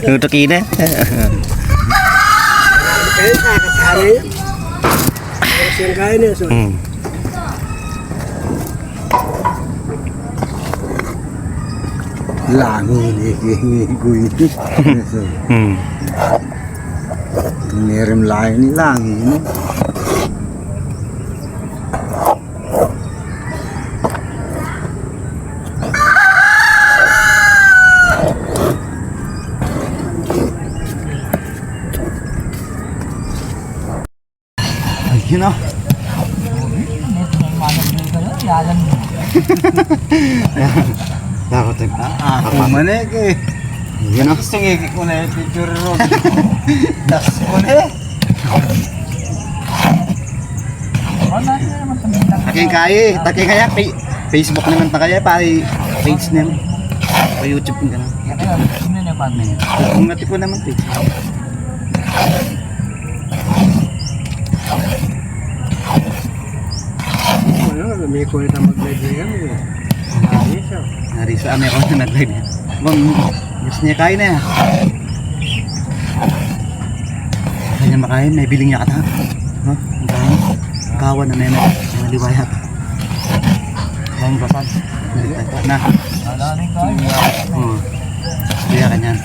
Tutukin na. Kaya nakakasari yan. Siyang kaya niya. So. Langin ikuit. Meron lain ni langin. Ayun na. Takot eh. Ako manik eh. Yun ang gusto ngigik ko na yung picture road. Das ko na eh. Taking kaya eh. Taking kaya. Facebook naman ta kaya. Pari page naman. Pa YouTube ka na. Kung natin po naman page. May kulit ang mag-live niya kami eh. Narisa, may ako na nag-live niya. Bang, gusto niya kain na. Kanya makain, may biling niya kata. No? Kawan na may naliwayat. Ang basan. Na. Kaya kanyan.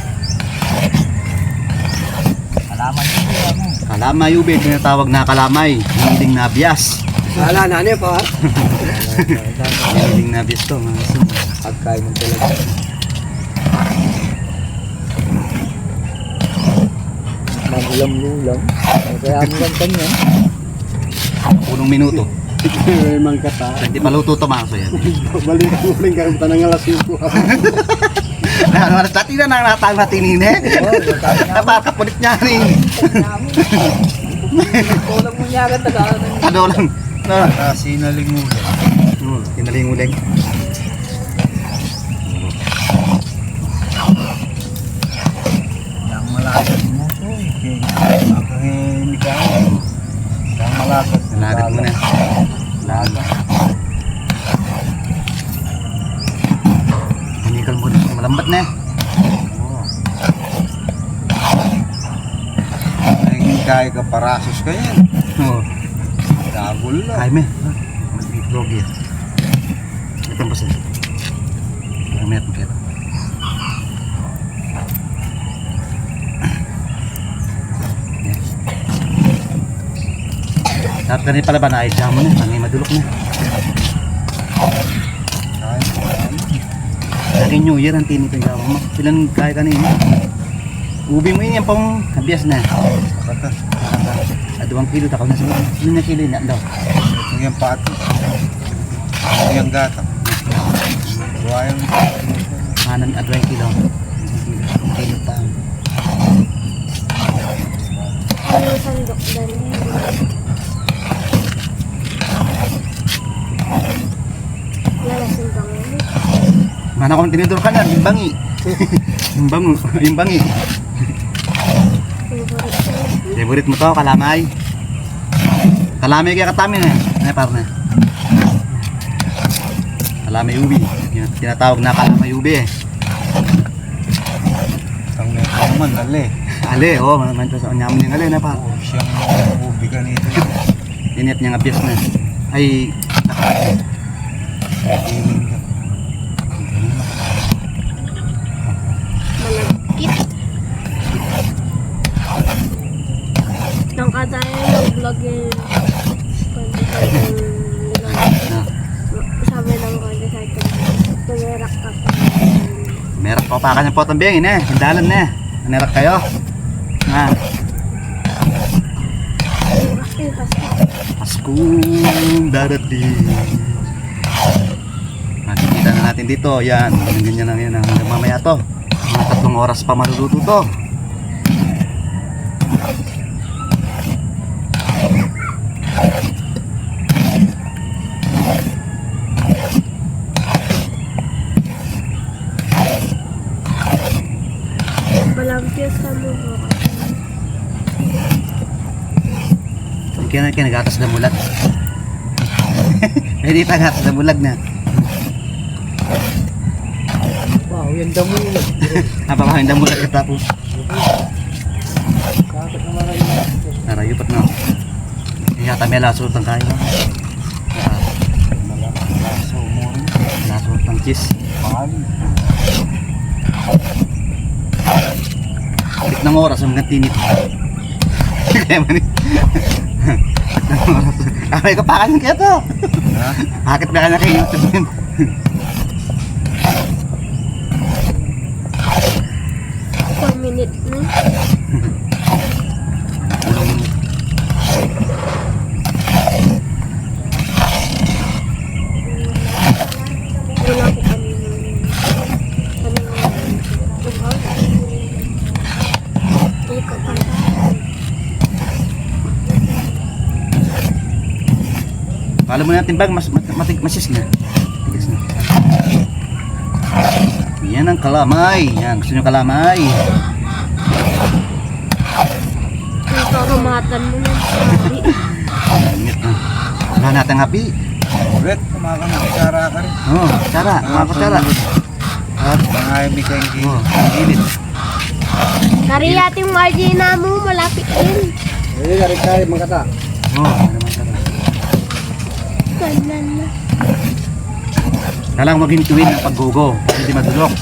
Kalamay ube, tinatawag na kalamay. Hiling na bias. Wala na niya pa. Hiling na bias to. Pagkain mo talaga. Magulam-lulam. Kaya ang ganda niya. Punong minuto. May mangkata. Hindi paluto tomaso yan. Balik-balik ka rin tanang alas yung buha. Dati na nakatang natin eh. Napakapulit niya rin. Kulang mo niya agad na ano lang. Sinaling-uling. Sinaling-uling. Yang malakad mo to eh. Makahimik ka. Yang malakad. Malakad mo na. Malakad. Hinikal mo rin. Malambat na eh. Kaya ka parasos ka yan. Dabol lang. Ay, may. Mag-vlog yan. Ito ang pasin. Mayat mo kaya. Dapat ka rin pala ba na i-jam mo na? Tangay madulok na. Lagi New Year ang tinito yung mo. Silang kaya kanina. Ubi mo yun yan pang kabias na. Kata. 2 kilo takaw na sila. Sino na kilo na daw? Ito yung pato. Ito yung gata. Buwa yung hanan 2 kilo. 2 kilo pa. Ano sandok dali? Lalasin bang ulit? Mana kung tinidor ka na, yung bangi. Yung bangi. Favorite mo to, kalamay. Kalamay kaya katamin eh. Ay, parang kalamay ubi. Tinatawag na kalamay ubi eh. Ang naman, ale. Ale, oo. Manto sa onyaman yung ale na pa. Siyang ubi ka nito. Init niya nga bias na. Ay, Malagkit. Nang kataya yung vlog yung sabi ng kanya sa ito. Tumirak ka pa. merak pa pa kanya po tambing eh. Hindalan na. Merak kayo. Ha. Paskong darating. Makikita na natin dito. Yan. Ganyan lang yan. Hanggang mamaya to. Mga 3 oras pa maluluto to. Malampias ka mo po. Kaya nagatas na bulag. Hindi tagatas na bulag na. Wow, yung damo yun. Napapahinda mo lang kita po. Kakit na maray na. Narayupat na. Yata may lasot ang kain. Malaso mo rin. Lasot ng cheese. Pali. Balik ng oras ang mga tinit. Kaya man eh. Kamay ko pakan kaya to. Ha? Bakit na ka na kayo YouTube yun? 4 minutes na. Wala ko Ikot pa. Palo mo natin bag, masis na. Tigas na. Yan ang kalamay. Yan, gusto nyo kalamay. Yung kakamatan mo na. Init na. Wala natin happy. Ulit, kumakang kutsara ka rin. Oh, kutsara, mga kutsara. At, Mga mikeng oh, init. Kariyating margina mo, malapit din. Hindi, kari-kari, magkata. Oh, ano naman sarap. Kailan na. Kailangan maghintuin ang paggugo. Hindi madulok.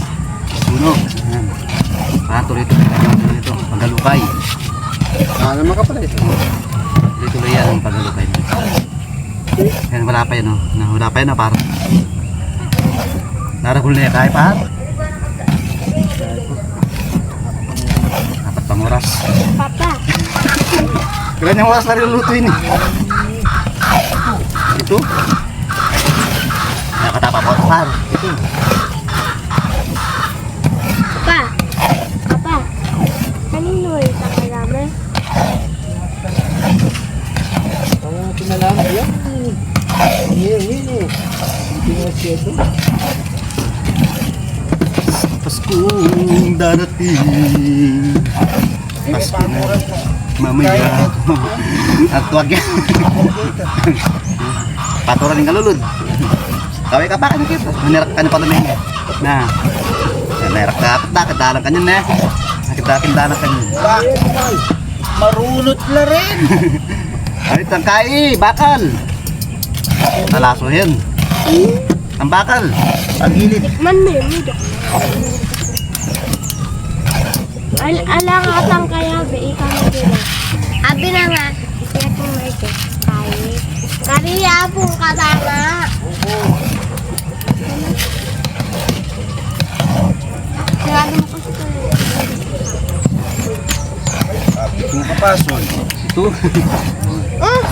Sunog. Ayan. Tuloy-tuloy ito. Paggalukay. Naman ka pala ito. Tuloy-tuloy yan ang paggalukay. Yan, wala pa yan, oh. Wala pa yan, oh, parang. Naragul na yan, kaya pa. Apat pang oras. Papa. Kailan yung oras na nilulutuin, eh. Ito. Nakatapa po ito, par. Ito. Papa. Papa. Kanino yung sakalame? Ang pinalaman yan. Yun eh. Hindi nga siya ito. Paskong darating. Pasko na. Mamaya. At tuwag yan. Paturan ng kalulod. Kaway ka pa, ano kito? Manirak ka na pala may na. Manirak ka pa, kadalang kanyan na. Nakita-kindalang kanyan. Bakit naman? Marunot na rin. Ay, tangkai, bakal. Nalasohin. Ang bakal. Ang gilid. Tikman mo yun, Mido. Alang atang kaya, be, ikaw na din. Abi na nga, kaya kung may kaya. Kariya po katama. Sigado mo kasi ito. Itong kapason. Ito. Ah!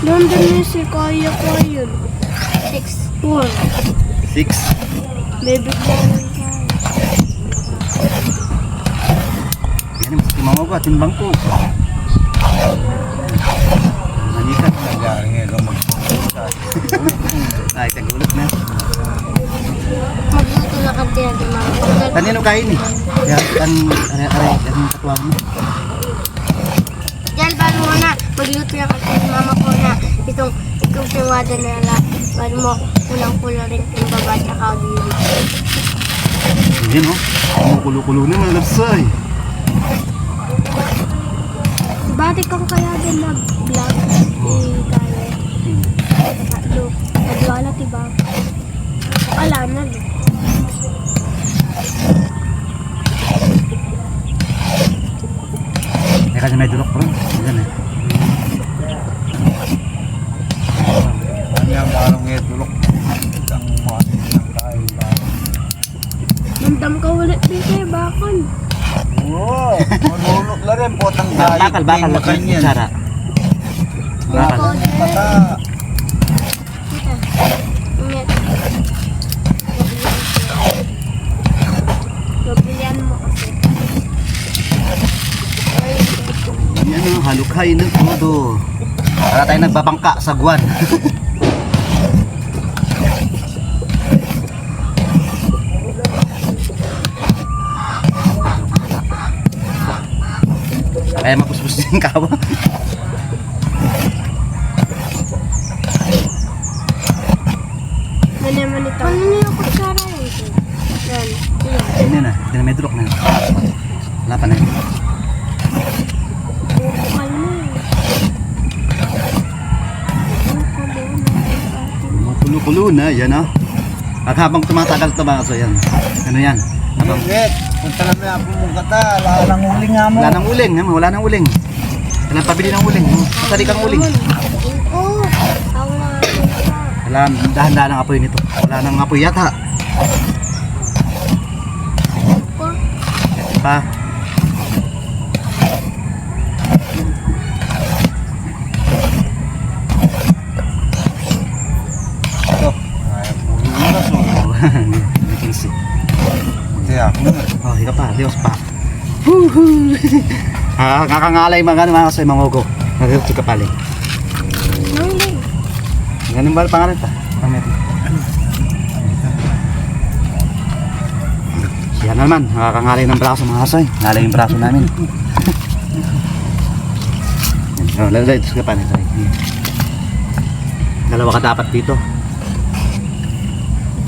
Doon din si Kaya ko yun. 6. 6. Baby ko yun. Yan yung masakit mga ko, timbang ko. Manikat. Nagyari nga magsusunod. Ay, tagulat na. Magluto na kang tinagimang. Kanino kain eh? Yan, aray, katuwag mo. Diyan, paano mo na, magluto na kasi mama ko na itong siwada na lang. Paano mo, kulang-kulang rin yung baba at saka dili. Yan o, kumukulo-kulo na mga lapsay. Bati kang kaya din nag-vlog ni Kaya. Nag-lola, diba? Wala na. Kasi may dulok pa rin. Yan eh. Kanya marong nga tulok. Ang mga ng kain ba? Nandam ka ulit dito eh, bakal. Oo, marunot na rin. Potang dahil. Bakal, Makanyan. Sara. Bakal. Mata. Kita. Ingat. Gabilian mo kasi. Yan o, halukay ng todo. Para tayo nagbabangka sa guwan. Kaya mapuspos din kawa. Ano naman ito? Ano niya kutsara yun? Hindi na. Hindi na may drop na. Wala pa na yun. Kulo-kulo na. Yan ah. Pag habang tumatagal ito mga kaso yan. Ano yan? Habang Bakit? Punta lang na ako mong kata. Wala nang uling nga mo. wala nang uling. Wala nang uling. Walang pabili ng uling. Pasari kang uling. Oo. Ako na. Wala, dahan-dahan ang apoy nito. Wala nang apoy yata. Pa. Ito. Kinsi. Kaya ako na. Oh, higa pa. Dios pa. Kakangalay mga kasi mangogo. Nagigit ka pala. Nanguling. Ganun ba ang pangalan ta? Pamit. Siya naman, nakakangalay ng braso mga kasoy. Ngalay yung braso namin. Oh, lalay, ito ka pa nito. Dalawa ka dapat dito.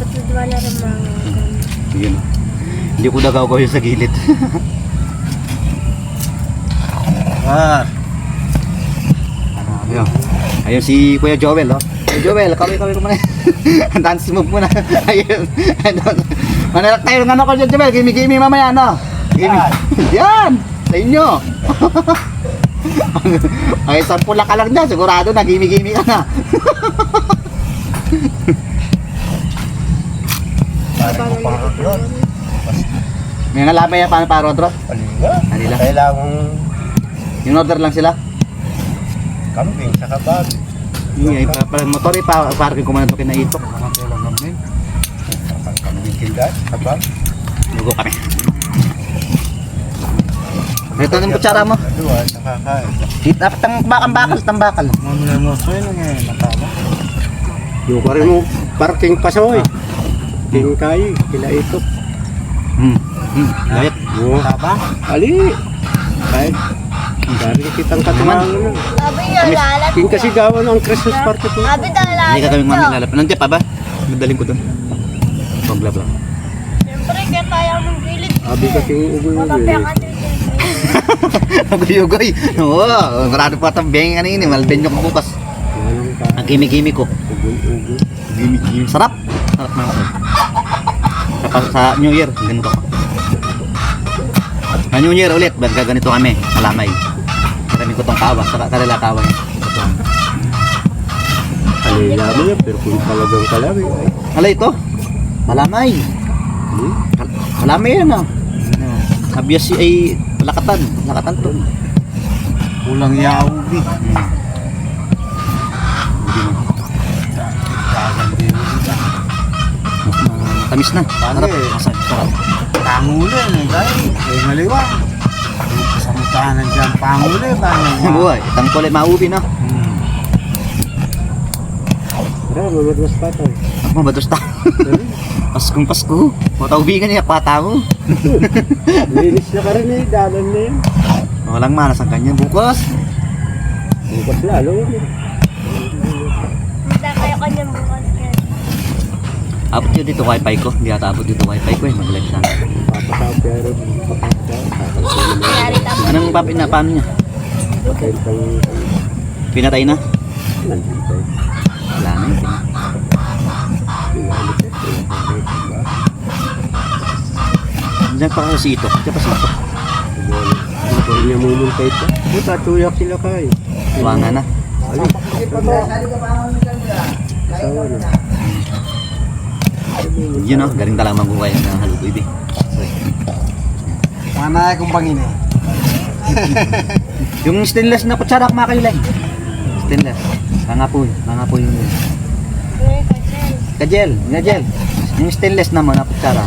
Patudwa na rin mga. Yun. Hindi ko dagaw ko yung sa gilid. Ah. Ayun. Ayun si Kuya Joel, oh. Kuya Joel, kaway ko muna. Dance move muna. Ayun. Manalak tayo ng ano ko dyan, Joel. Gimi-gimi mamaya, no? Gimi. Yan! Sa inyo. Ay, 10 ka lang dyan. Sigurado na, gimi-gimi ka na. Parang ko pang yun. May ngalabay yan, paano para, Rodro? Palinga. Kanila. Kailangan Yung order lang sila. kambing sa kabag. Yung ay, parang motor, iparking ko muna ito kinaitok. Mga kailang kambing. Kambing kilda sa kabag. Lugo kami. Ito ng kutsara mo. Dua, nakakain. Dapat tambakal, tambakal. Mamula mo, so yun nga, matama. Yung pa rin mo parking pasoy. King kay, kila ito. Gayat. Oh, Taba? ali. Kahit dari kitang katumangan na. Sabi niya, lalat King kasi gawa ng Christmas party ko. Sabi daw, lalat Hindi ka kaming mami lalapin. Nandiyan pa ba? Madaling ko doon. Paglabla. Siyempre, kaya tayo mong gilid. Abi ka king ugoy Matabi ang ating Agoy-agoy. Oo, marami pa itong benging kanini. Malben yung bukas. Anong ka? Ang gimi-gimi ko. Ugoy-ugoy. Gimi-gimi. Sarap. Sarap naman. Sa New Year, ganito. Sa New Year ulit, ba't ganito kami? Malamay. Karami ko tong kawa. Sa kanila kawa niya. Alila mo yan, pero kung talagang kalawi ay. Hala ito? Malamay. Malamay yan ah. Abiyas si ay lakatan. Lakatan to. Kulang yaubi. Tamis na. Sarap. Masarap. Sarap. Panguli, guys. Ay, maliwang. Sa mutahanan dyan, panguli. Buhay. Tangkol ay maubi na. Tara, mamadwas pa tayo. Ako mabados ta. Paskong Pasko. Mataubi ka niya. Pata mo. Linis na ka rin eh, dalan na yun. Walang manas ang kanya. Bukas. Bukas lalo yun. Hindi kayo kanyang bukas yan. Abot yun dito wifi ko. Hindi ata abot dito wifi ko eh. Mag-live sana. Papakapi ay rin. Nangyari tapos. Anong paano niya? Pakain pang Pinatay na? nandito. Wala na yun. Diyan pa kasi ito. Diyan pa si ito. Hindi niya mumuntay ito. Puta, tuyak sila kay. Tuwanga na. Ali. Asawa na. Yun o. Galing talagang magbuhay ng halubo ibig. Mana kung bangin eh. Yung stainless na kutsara kumakailan. Stainless. Mangapoy. Mangapoy yun. Kajel. Kajel. Yung stainless naman na kutsara.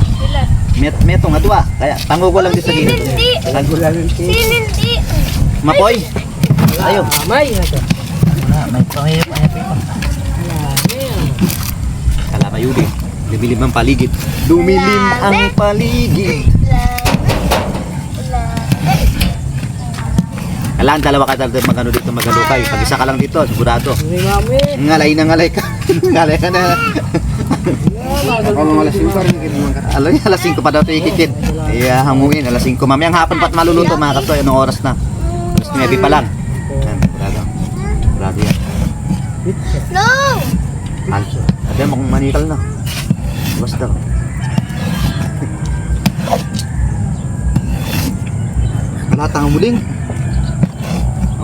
Metong adwa. Kaya tango ko lang din sa gilid. Sinindi. Sinindi. Mapoy. Ayo. Amay. May pangayap. Kala kayo din. Lumilim ang paligid. Lumilim ang paligid. Kailangan dalawa ka talaga magano dito magalukay. Pag isa ka lang dito, sigurado. Ngalay na ngalay ka. Ngalay ka na. Ako mga alas 5 rin naman ka. Alam niya, alas 5 pa daw ito ikikid. Kaya hangungin, alas 5. Mamayang hapon pa't maluluto mga kasoy. Anong oras na? Alas 9 pa lang. Yan, sigurado. Sigurado yan. No! Sabi mo kung manikal na. Basta. Wala tang muling.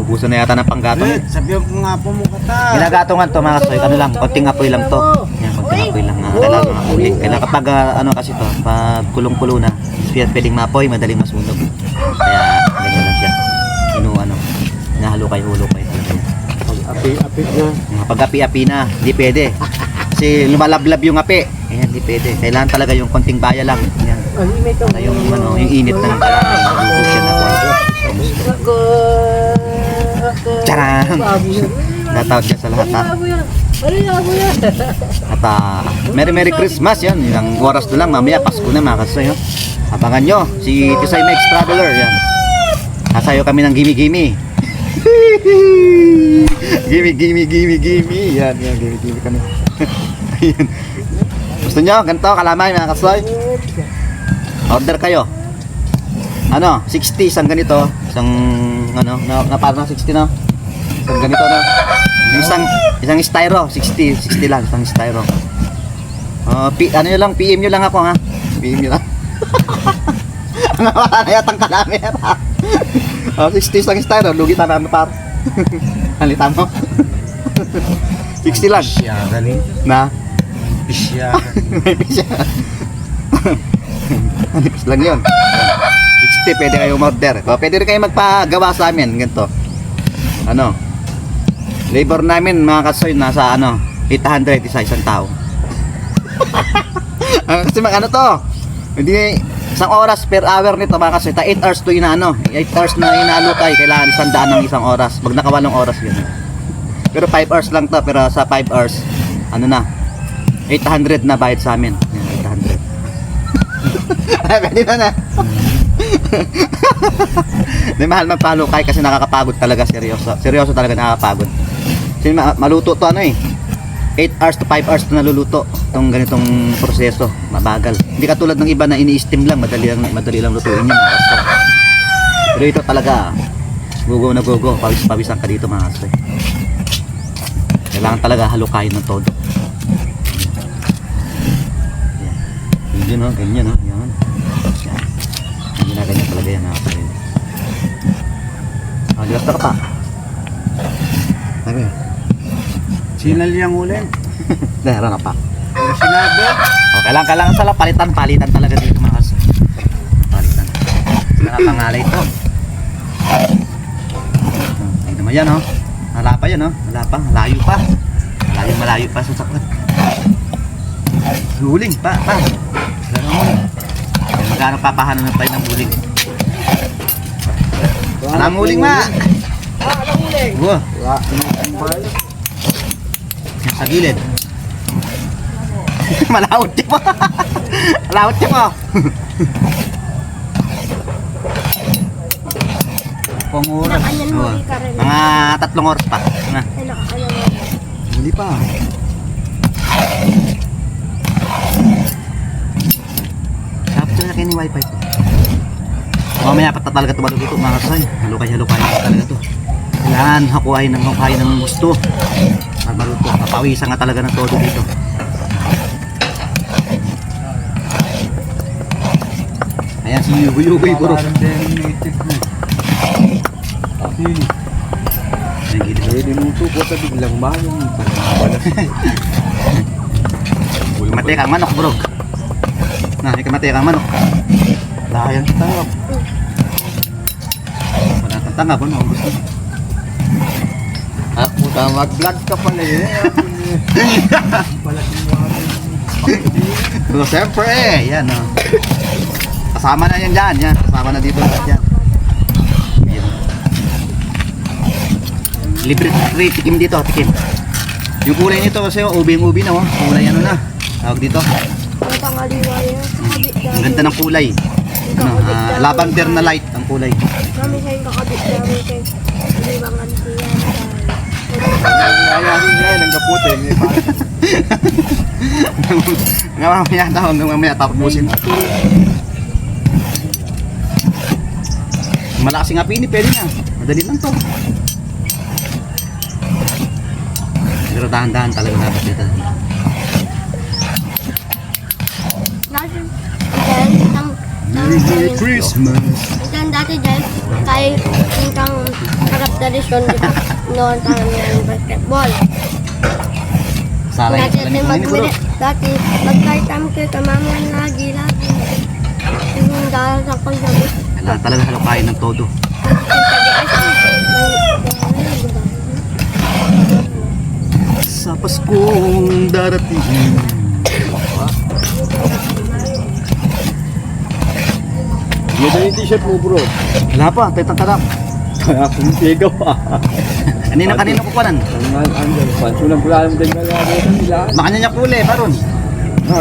Ubusan na yata ng panggatong. Red, sabihan ko nga po mo kata. Ginagatungan to mga kasoy. Ano lang, konting apoy lang to. Yan, konting apoy lang. Kailangan ng apoy. Kailangan kapag ano kasi to, pag kulong-kulo na, pwedeng mapoy, madaling masunog. Kaya ganyan lang siya. Nahalo-kay-hulo-kay. Api-api na. Pag api-api na, hindi pwede. Kasi lumalablab yung api. Ayan, hindi pwede. Kailangan talaga yung konting baya lang. Yan. Para yung, yung init na ng kalamay. Magugup siya na po. Tcharam! Natawag siya sa lahat ha. At Merry Christmas yan. Ilang oras na lang. Mamaya Pasko na mga kasoy. Abangan nyo. Si Tisay Mix Traveler. Yan. Kasayo kami ng gimme-gimme. gimme. Yan, gimme kami. Ayan. Gusto nyo? Ganito, kalamay mga kasoy. Order kayo. Ano, 60 isang ganito. Isang, na parang 60 no? Isang ganito no? Isang styro, 60 lang, isang styro. Ano nyo lang, PM nyo lang ako ha. PM nyo lang. Ang wala na yatang kalamay ha. 60 isang styro, lugi tayo na par. Halitan mo. 60 lang. Pisya galing. Na? Pisya. May pisya. Hanipis lang yun. 60, pwede kayo order. Pwede rin kayo magpagawa sa amin. Ganito. Labor namin mga kasoy, nasa 800 isang tao. Kasi to. Hindi, isang oras per hour nito mga kasoy. 8 hours to 8 hours na inaalokay. Kailangan 100 ng isang oras. Pag nakawalong oras yun. Pero 5 hours lang to. Pero sa 5 hours, 800 na bayad sa amin. Yan, 800. Pwede na. Hindi mahal magpalukay kasi nakakapagod talaga, seryoso talaga nakakapagod. Kasi maluto to 8 hours to 5 hours to naluluto itong ganitong proseso, mabagal. Hindi katulad ng iba na ini-steam lang, madali lang lutuin yan. Pero ito talaga gugo na gugo, pawisan ka dito mga kasoy. Kailangan talaga halukayin ng todo. Ganyan yan. Ganyan talaga yan kasoy. Diwas ka pa. Sabi. Sinal yung ulen. Dahera na pa. Pero sinabi. Kailangan sa palitan talaga dito mga kasoy. Palitan. Sila na pangalay ito. Ay naman yan Hala pa yan Hala pa. Malayo pa sa sakwat. Huling pa. Magkano papahanan na tayo ng huling. Alam huling ma. Alam uling. Wow. Sa gilid. Malawot siya po. Malawot siya po. Pang oras. Mga 3 oras pa. Hindi pa. Dapat na kayo ni wifi ko. Mamaya pa talaga ito dito mga kasoy. Halukay talaga to. Kailangan hakuhain ng gusto. Maruto. Papawisan nga talaga ng todo dito. Ayan si Yugoy puro. Niluto ko sa biglang manong. Matay kang manok bro. Matay kang manok. Layan sa tangap. Wala kang tangap gusto. Ako mag-vlog ka pala So siyempre yan kasama na yan dyan. Kasama na dito yan. Libre tikim dito, tikim. Yung kulay nito kasi ubi na kulay na tawag dito. Ang ganda ng kulay. Lavender na light ang kulay. Kami sa yung kakabit namin kay libangan siya. Ayahin niya, nanggaputin. Hanggang mamaya tapusin. Malakas nga pini, pwede na. Madali lang to. Pero dahan-dahan talaga dapat dito. Merry Christmas! Ito dati dyan, kaya itang harap na lisyon, di ba? Noon tayo ng basketball. Salay Dati sa natin lamig mo dati, magkahit kami kayo, kamaman lagi. Yung dahil sa kagabi. Kailangan talaga halukain ng todo. Sa Paskong darating. Ganda yung t-shirt mo, bro. Wala pa, tetang kadam. Kaya kung sigaw pa. Kanino ko pa nan? Ang panso lang pula lang din nalagotan nila. Makanya niya puli, baron.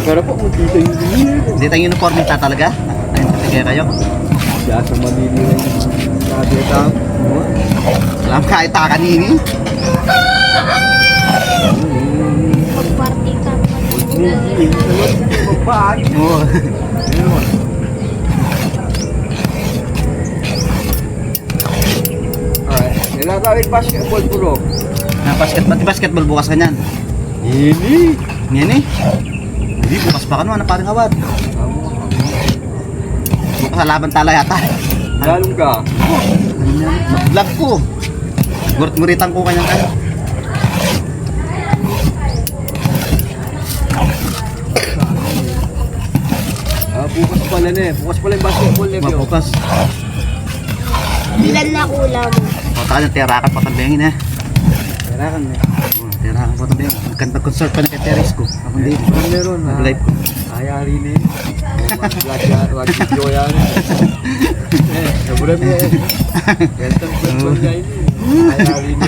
Pero po, dito yung dinir. Dito ang uniform nita talaga. Ayun, tatigay kayo. Siya sa Manili yung nakita. Alam ka, ita kanini. Pag-party ka. Oo. Alright. Nilatawid basketball, bro. Basketball bukas kanyan. Ini. Yan eh. Hindi, bukas pa ka naman, parang awad. Bukas sa laban tala yata. Lalong ka. Vlog ko. Gurit-guritan ko kanyang kayo. Bukas pala na eh. Bukas pala yung basketball na yun. Bukas. Ilan na kulang mo? O, taka ng tirakan patambengin eh. Kailangan na. Tirakan patambengin. Magkanta-concert pa na kay Teres ko. Ako hindi. Meron ha. Mag-live ko. Ayari ni. Wag video yan. Sobrang niya eh. Kentang kwento niya ini. Ayari ni.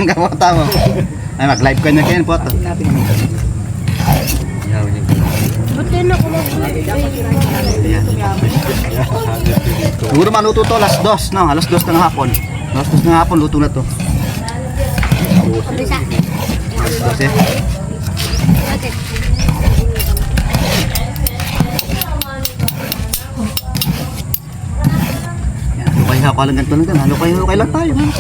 Ang gawata mo. Ay, mag-live ka niya kayo po. Yaw niya. Ba't yun ako mag-live? Yan. Siguro maluto to alas 2, no? Alas 2 ng hapon. Alas 2 ng hapon, luto na to. Kabisa. Kasi, Okay. yan. Lukay ako lang ganito lang din. Lukay lang tayo. Man.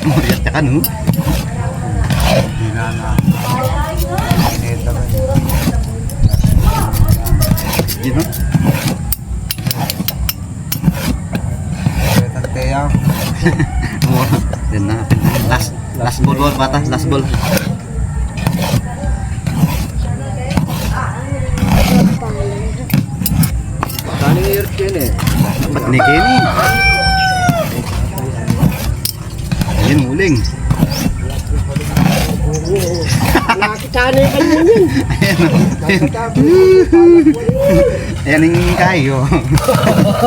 Moriyak ka no? Yun no? Oo. Yan na. Last ball bata. Last ball. Saan yung earth yun eh? Dapat ni Kenny. Ayun, muling. Nakakitano yung kanya yun. Ayan yung kayo.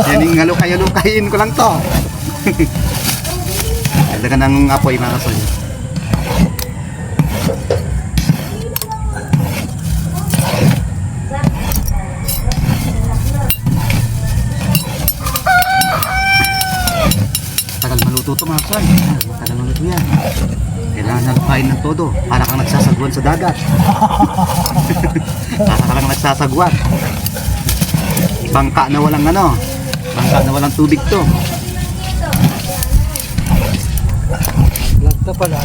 Yan yung halukay-halukayin ko lang to. Talaga ng apoy mga kasol. Tagal maluto to mga kasol. Tagal maluto yan. Kailangan halukayin ng todo. Para kang nagsasagwan sa dagat. Para kang nagsasagwan. Bangka na walang ano. Bangka na walang tubig to. Lagta pala.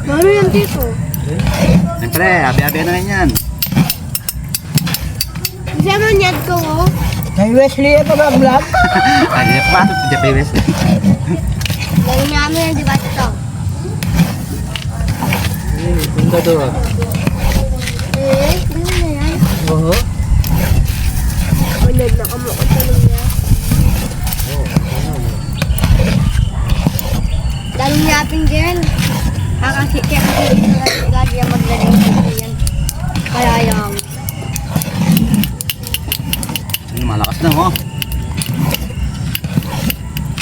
Ano yan dito? Siyempre, abi-abi na rin yan. Kasi ano niyad ko, oh? Kay Wesley ito ba vlog? Ay, di pa ito, Jeff West. Lagi namin yan, di ba ito? Punta doon. Eh, ano na yan? Oo. Unod na kamukot sa niya. Dalong yapin din. Kaya kasi yan maglalang sa yan. Kaya yan. Malakas na, oh.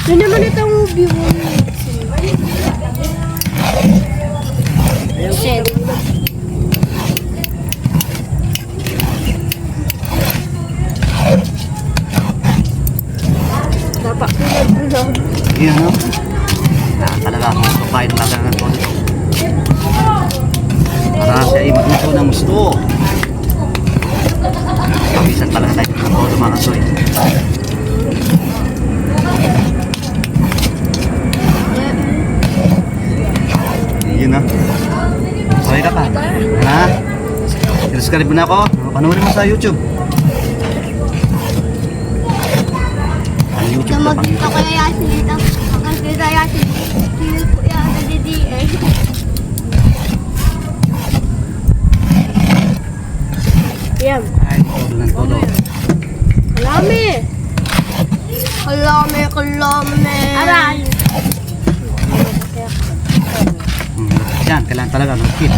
Ito naman itong ubi mo. Shit. Yan, no? Talaga ako kapain talaga ng todo. Para siya ay magluto ng gusto. Pagisan talaga tayo ng todo mga kasoy. Yun na. Okay ka pa? Ha? Subscribe mo na ako. Panoorin mo sa YouTube. Ano YouTube na pang Ito kaya yasin dito. Ang kaya yasin. Sinil po yan sa DDA. Yan. Ay, todo ng todo. Kalami. Kalami. Aray. Yan, kailangan talaga magkit.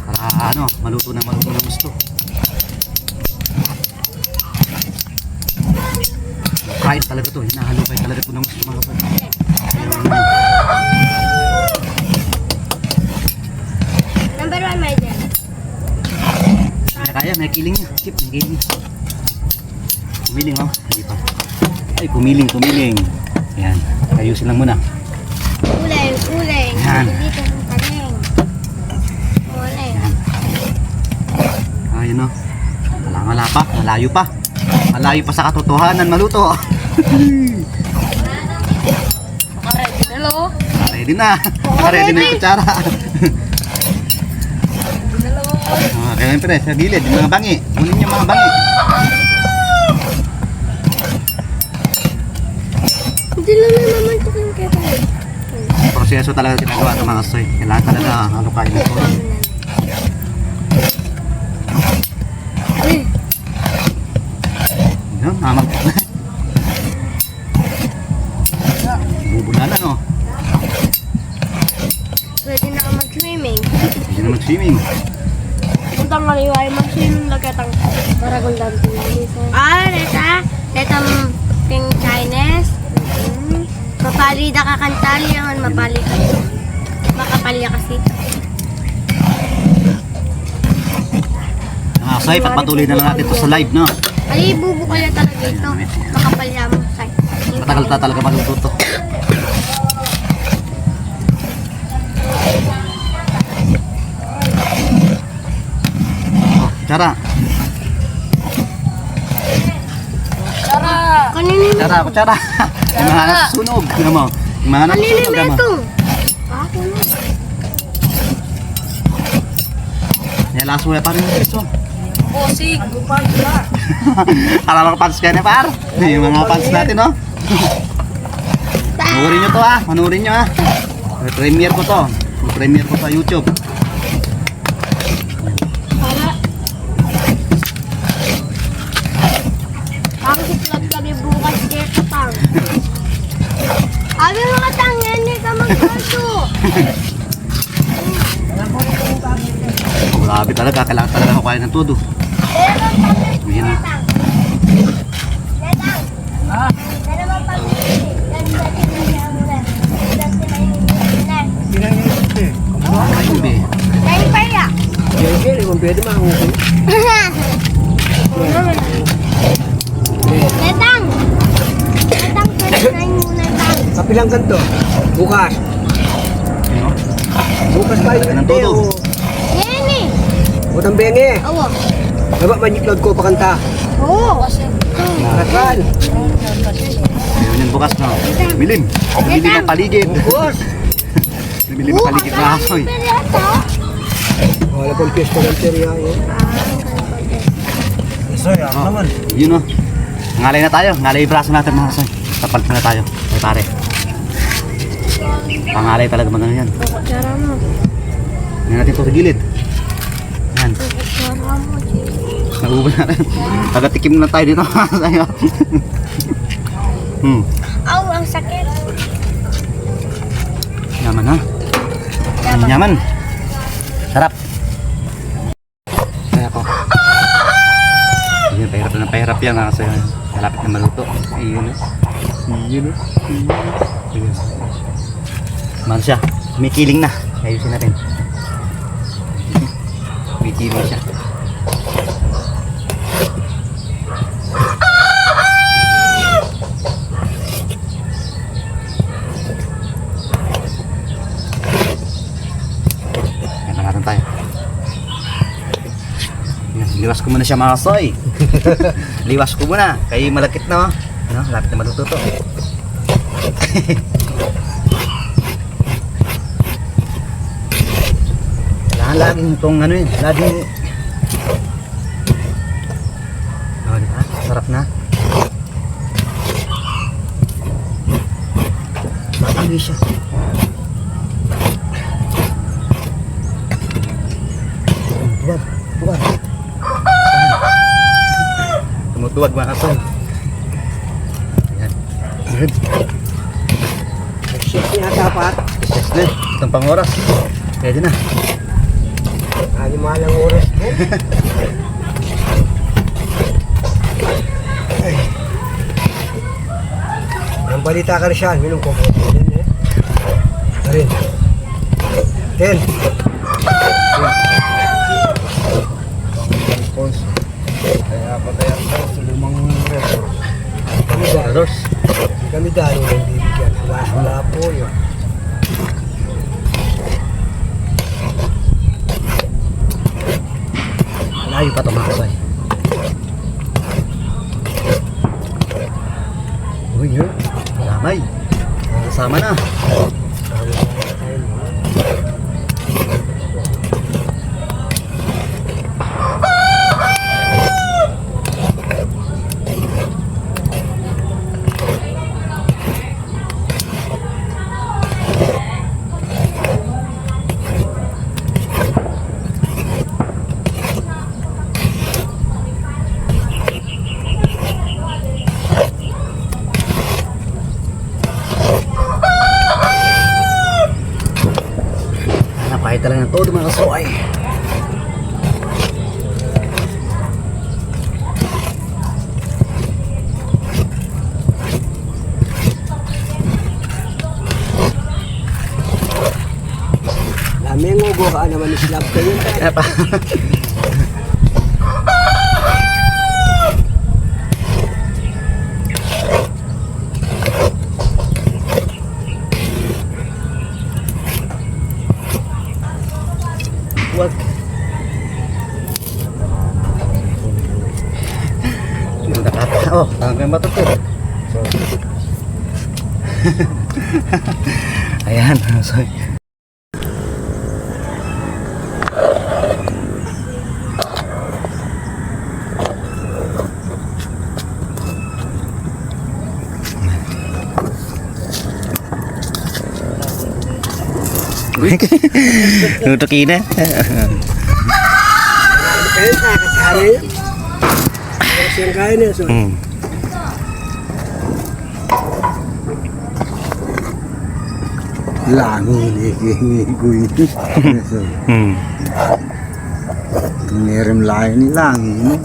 Para ano, maluto ng gusto. Kain talaga to, hinahalukay talaga to ng gusto mga kapatid. Number 1, my dear. Kaya, may kiling niya. Skip, may kiling niya. Kumiling, oh. Hindi pa. Ay, kumiling. Yan, ayusin lang muna. Uling. Yan. Dito ang taling. Uling. Ayun, oh. Wala pa, malayo pa. Malayo pa sa katotohanan, maluto. Naka-ready na, lo. Ready na. Ready na yung kutsara. Kaya pre, sa gilid, yung mga bangi. Kunin yung mga bangi. Hindi lang naman ito yung kaya. Proseso talaga ginagawa ng mga soy. Kailangan talaga halukain ito. Yun, mamag. Bubulalan, oh. Pwede na ka mag-swimming. Hindi na mag-swimming. Puntang kaliway, mag-swimming lang katang maragol lang pinalisan. Letang ping Chinese. Mapali da ka kantali naman, mapali ka. Makapali kasi. Mga soy, pagpatuloy na lang natin ito sa live, no? Ay, bubo kaya talaga ito. Makapali mo sa Matagal ta talaga maluto to. Oh, Kutsara. Kaninin mo. Kutsara. Yung mga nasusunog. Tingnan mo. Yung mga Kaninin nasusunog. mo Tingnan mo. ito. Ako na. Nilaso na pa rin yung gusto. Posig, gupag ba? Alam ko fans ka na par. Yung mga fans natin, no? Manurin nyo to, ah. Manurin nyo, ah. Premiere ko to. Premiere ko sa YouTube. Ang siklab kami bukas dito pang. Abi mga tangyan, hindi ka mag-aso. Grabe talaga. Kailangan talaga ako kaya ng todo. Ayan, ah. Ayun, be. Kaya kung pwede mahukay. Letang, pwede muna tang. Kapilang ganito. Bukas. Ayun, oh. Bukas pa yung Ng todo. Yan eh. Utang bengi. Awo. Baba manyiklod ko pakanta. Oo. Nakasal. Ayun yung bukas, no? Milim. Milim ang paligid. Bukas. Milim ang paligid na asoy. Wala pong piyesta ng teriya eh. Oh, yun, oh. Ngalay na tayo. Ngalay yung braso natin, mga asoy. Tapalit na tayo. Ay, pare. Pangalay talaga magano yan. Kutsara mo. Ngayon natin ito sa gilid. Yan. Kutsara mo. Naubos na rin. Tagatikim na tayo dito. Sayo. Aw, ang sakit. Yaman, ha? Yaman. Sarap. Kaya ko. Ayun, pahirap yan. Kasi malapit na maluto. Ayun, Ayun, Ayun. Man siya. Kumikiling na. Ayusin natin. Kumikiling siya. Liwas ko muna siya mga kasoy. Liwas ko muna. Kay malakit na. Ano, lapit na matututo. Laging itong ano yun. Laging... Oh, diba? Sarap na. Matangi siya. Tuwag. Tuwag. Tumutuwag mga kasoy. Ayan. Good. Shit niya dapat. Yes na. Itong pang oras. Pwede na. Ano malang oras mo? Ay. Ang balita ka na siya. Minum ko po. Arin. 10. Kaya patay ako sa limang records. Oras. Kami dahil ng bibigyan. Wala po yun. Malayo pa ito mga kasoy. Uy, yun. Lamay. Kasama na. Napahit talaga ng todo mga kasoy. Lamang ugo ka naman islap ka yun. Kaya pa. Wag. Oh, hanggang matuto. Ayan, sorry. Nutok ina. Kaya sa kasari yun. Siyang kaya niya. So. Langi ni Guy. Meron lain ni langi.